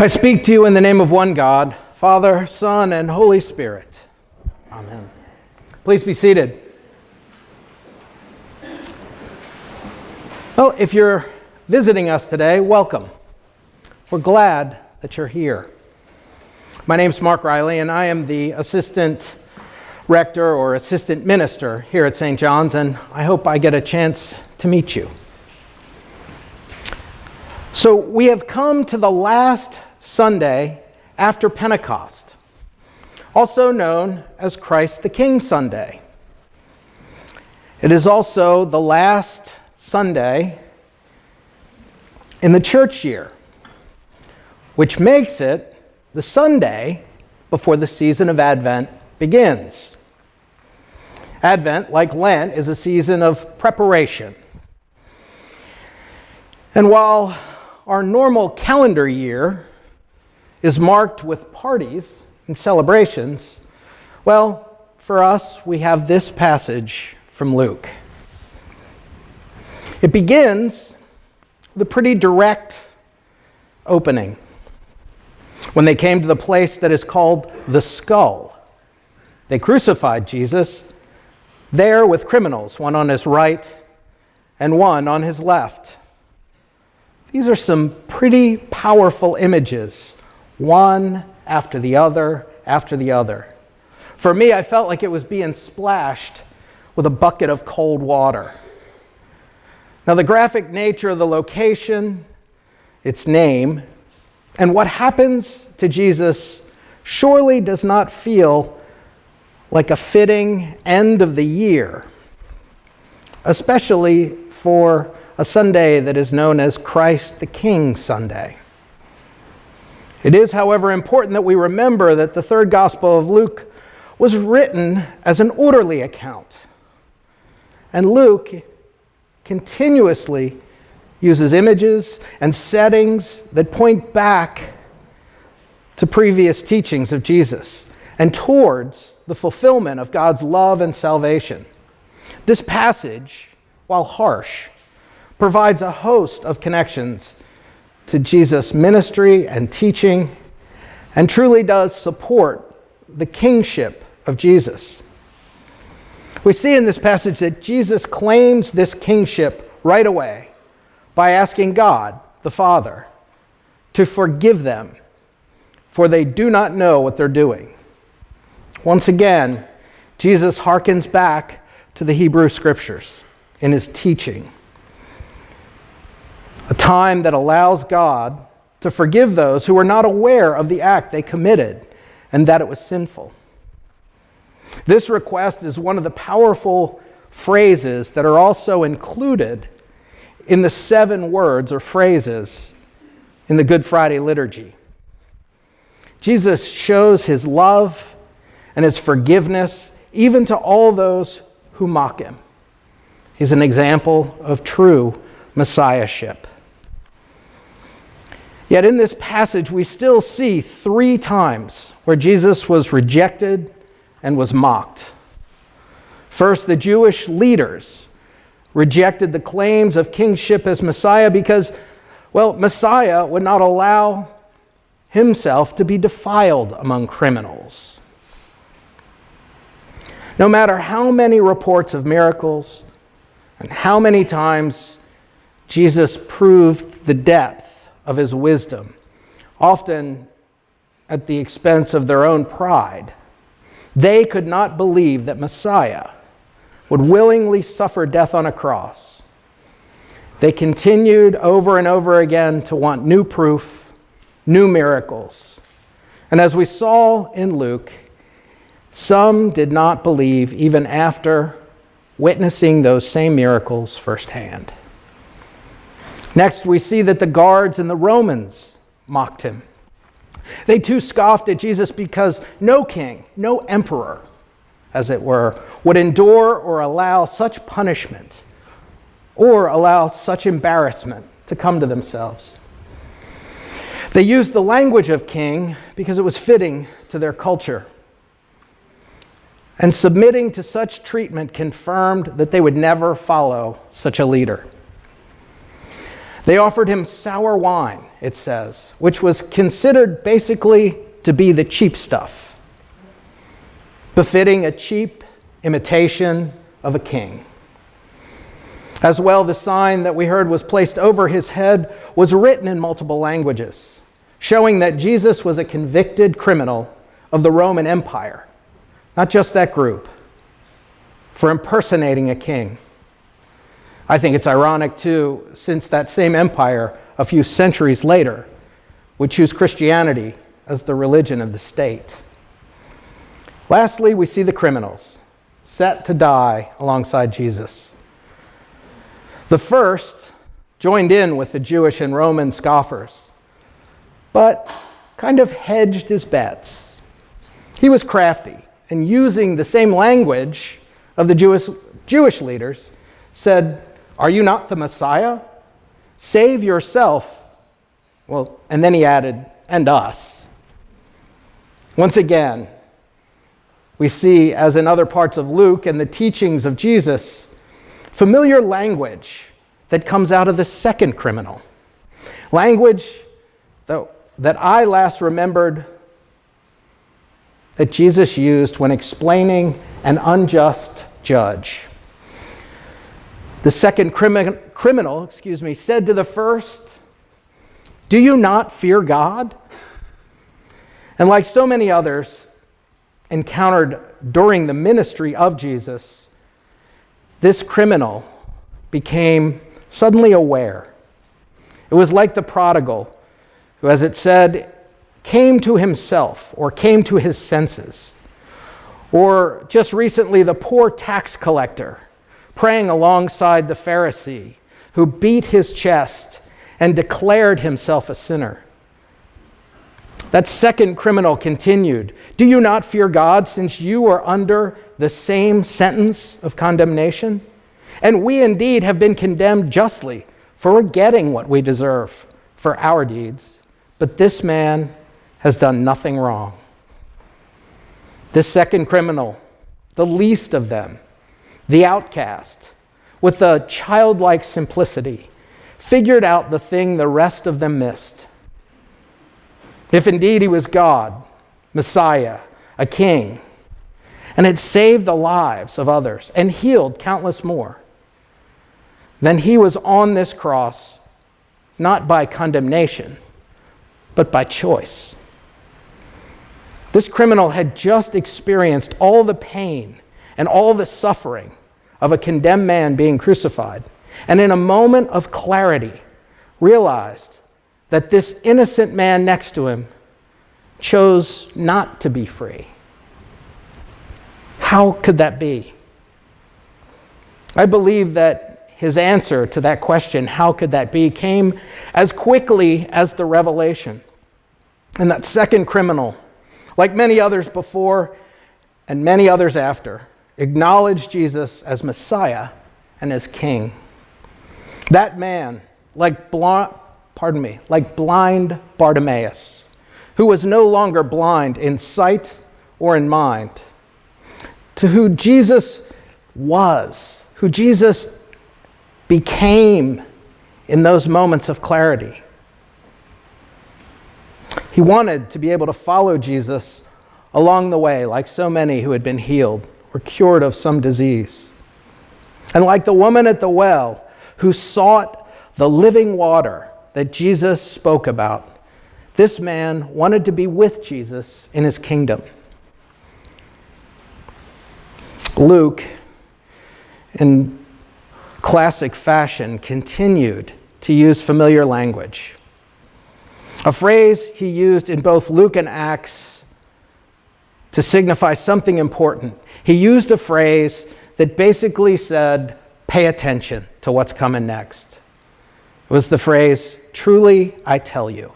I speak to you in the name of one God, Father, Son, and Holy Spirit. Amen. Please be seated. Well, if you're visiting us today, welcome. We're glad that you're here. My name's Mark Riley, and I am the assistant rector or assistant minister here at St. John's, and I hope I get a chance to meet you. So we have come to the last Sunday after Pentecost, also known as Christ the King Sunday. It is also the last Sunday in the church year, which makes it the Sunday before the season of Advent begins. Advent, like Lent, is a season of preparation. And while our normal calendar year is marked with parties and celebrations, well, for us, we have this passage from Luke. It begins with a pretty direct opening. When they came to the place that is called the Skull, they crucified Jesus there with criminals, one on his right and one on his left. These are some pretty powerful images, one after the other after the other. For me, I felt like it was being splashed with a bucket of cold water. Now, the graphic nature of the location, its name, and what happens to Jesus surely does not feel like a fitting end of the year, especially for a Sunday that is known as Christ the King Sunday. It is, however, important that we remember that the third Gospel of Luke was written as an orderly account. And Luke continuously uses images and settings that point back to previous teachings of Jesus and towards the fulfillment of God's love and salvation. This passage, while harsh, provides a host of connections to Jesus' ministry and teaching, and truly does support the kingship of Jesus. We see in this passage that Jesus claims this kingship right away by asking God, the Father, to forgive them, for they do not know what they're doing. Once again, Jesus harkens back to the Hebrew Scriptures in his teaching. A time that allows God to forgive those who were not aware of the act they committed and that it was sinful. This request is one of the powerful phrases that are also included in the 7 words or phrases in the Good Friday liturgy. Jesus shows his love and his forgiveness even to all those who mock him. He's an example of true messiahship. Yet in this passage, we still see 3 times where Jesus was rejected and was mocked. First, the Jewish leaders rejected the claims of kingship as Messiah because, well, Messiah would not allow himself to be defiled among criminals. No matter how many reports of miracles and how many times Jesus proved the depth of his wisdom, often at the expense of their own pride, they could not believe that Messiah would willingly suffer death on a cross. They continued over and over again to want new proof, new miracles. And as we saw in Luke, some did not believe even after witnessing those same miracles firsthand. Next, we see that the guards and the Romans mocked him. They too scoffed at Jesus because no king, no emperor, as it were, would endure or allow such punishment or allow such embarrassment to come to themselves. They used the language of king because it was fitting to their culture. And submitting to such treatment confirmed that they would never follow such a leader. They offered him sour wine, it says, which was considered basically to be the cheap stuff, befitting a cheap imitation of a king. As well, the sign that we heard was placed over his head was written in multiple languages, showing that Jesus was a convicted criminal of the Roman Empire, not just that group, for impersonating a king. I think it's ironic, too, since that same empire, a few centuries later, would choose Christianity as the religion of the state. Lastly, we see the criminals set to die alongside Jesus. The first joined in with the Jewish and Roman scoffers, but kind of hedged his bets. He was crafty, and using the same language of the Jewish leaders, said, "Are you not the Messiah? Save yourself." Well, and then he added, "and us." Once again, we see, as in other parts of Luke and the teachings of Jesus, familiar language that comes out of the second criminal. Language that I last remembered that Jesus used when explaining an unjust judge. The second criminal, said to the first, "Do you not fear God?" And like so many others encountered during the ministry of Jesus, this criminal became suddenly aware. It was like the prodigal who, as it said, came to himself or came to his senses. Or just recently, the poor tax collector praying alongside the Pharisee who beat his chest and declared himself a sinner. That second criminal continued, "Do you not fear God, since you are under the same sentence of condemnation? And we indeed have been condemned justly, for we're getting what we deserve for our deeds. But this man has done nothing wrong." This second criminal, the least of them, the outcast, with a childlike simplicity, figured out the thing the rest of them missed. If indeed he was God, Messiah, a king, and had saved the lives of others and healed countless more, then he was on this cross not by condemnation, but by choice. This criminal had just experienced all the pain and all the suffering of a condemned man being crucified, and in a moment of clarity realized that this innocent man next to him chose not to be free. How could that be? I believe that his answer to that question, how could that be, came as quickly as the revelation. And that second criminal, like many others before and many others after, acknowledged Jesus as Messiah and as King. That man, like blind Bartimaeus, who was no longer blind in sight or in mind, to who Jesus was, who Jesus became in those moments of clarity. He wanted to be able to follow Jesus along the way, like so many who had been healed or cured of some disease. And like the woman at the well who sought the living water that Jesus spoke about, this man wanted to be with Jesus in his kingdom. Luke, in classic fashion, continued to use familiar language. A phrase he used in both Luke and Acts to signify something important. He used a phrase that basically said, "Pay attention to what's coming next." It was the phrase, "Truly, I tell you."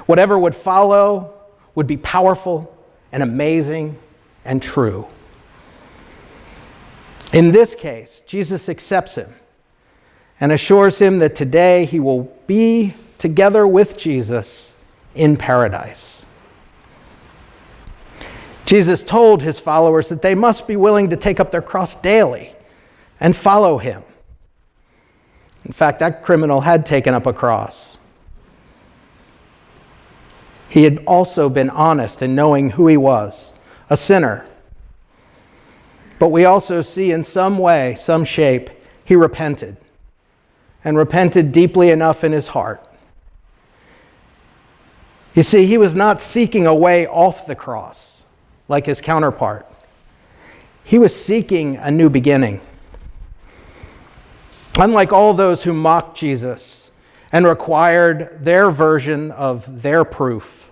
Whatever would follow would be powerful and amazing and true. In this case, Jesus accepts him and assures him that today he will be together with Jesus in paradise. Jesus told his followers that they must be willing to take up their cross daily and follow him. In fact, that criminal had taken up a cross. He had also been honest in knowing who he was, a sinner. But we also see in some way, some shape, he repented, and repented deeply enough in his heart. You see, he was not seeking a way off the cross like his counterpart. He was seeking a new beginning. Unlike all those who mocked Jesus and required their version of their proof,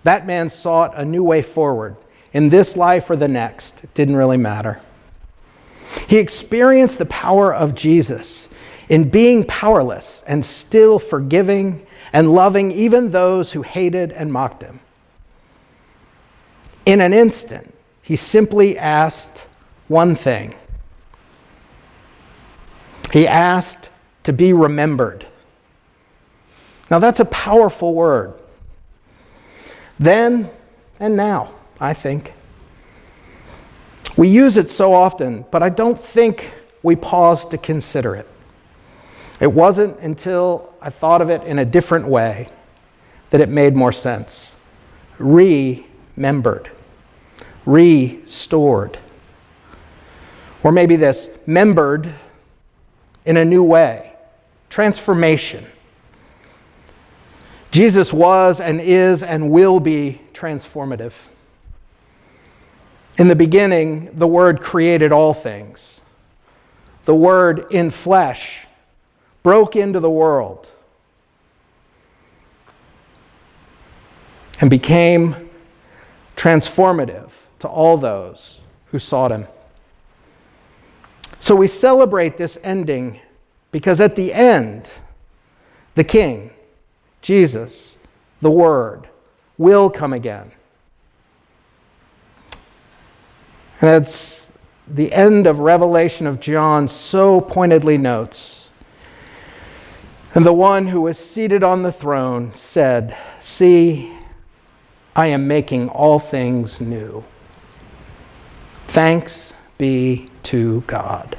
that man sought a new way forward. In this life or the next, it didn't really matter. He experienced the power of Jesus in being powerless and still forgiving and loving even those who hated and mocked him. In an instant, he simply asked one thing. He asked to be remembered. Now that's a powerful word. Then and now, I think. We use it so often, but I don't think we pause to consider it. It wasn't until I thought of it in a different way that it made more sense. Remembered. Restored. Or maybe this, membered in a new way. Transformation. Jesus was and is and will be transformative. In the beginning, the Word created all things. The Word in flesh broke into the world and became transformative to all those who sought him. So we celebrate this ending because at the end, the King, Jesus, the Word, will come again. And it's the end of Revelation of John so pointedly notes. And the one who was seated on the throne said, "See, I am making all things new." Thanks be to God.